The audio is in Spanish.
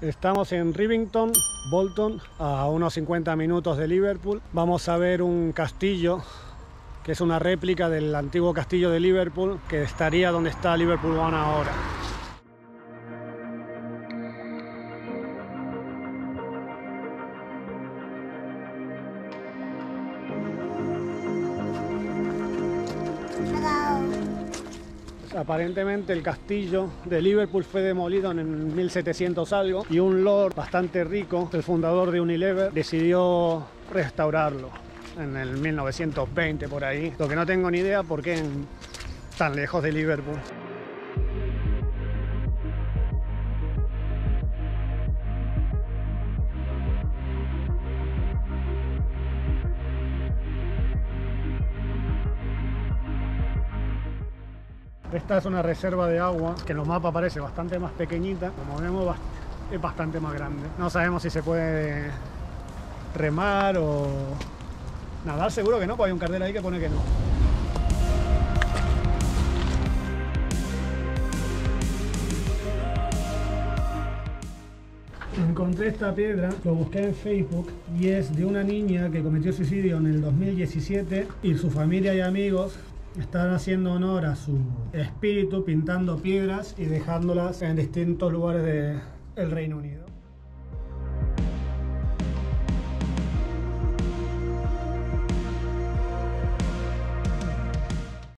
Estamos en Rivington, Bolton, a unos 50 minutos de Liverpool. Vamos a ver un castillo que es una réplica del antiguo castillo de Liverpool, que estaría donde está Liverpool One ahora. Aparentemente el castillo de Liverpool fue demolido en 1700 algo y un lord bastante rico, el fundador de Unilever, decidió restaurarlo en el 1920 por ahí. Lo que no tengo ni idea por qué tan lejos de Liverpool. Esta es una reserva de agua que en los mapas parece bastante más pequeñita. Como vemos es bastante más grande. No sabemos si se puede remar o nadar, seguro que no, porque hay un cartel ahí que pone que no. Encontré esta piedra, lo busqué en Facebook y es de una niña que cometió suicidio en el 2017 y su familia y amigos están haciendo honor a su espíritu pintando piedras y dejándolas en distintos lugares del Reino Unido.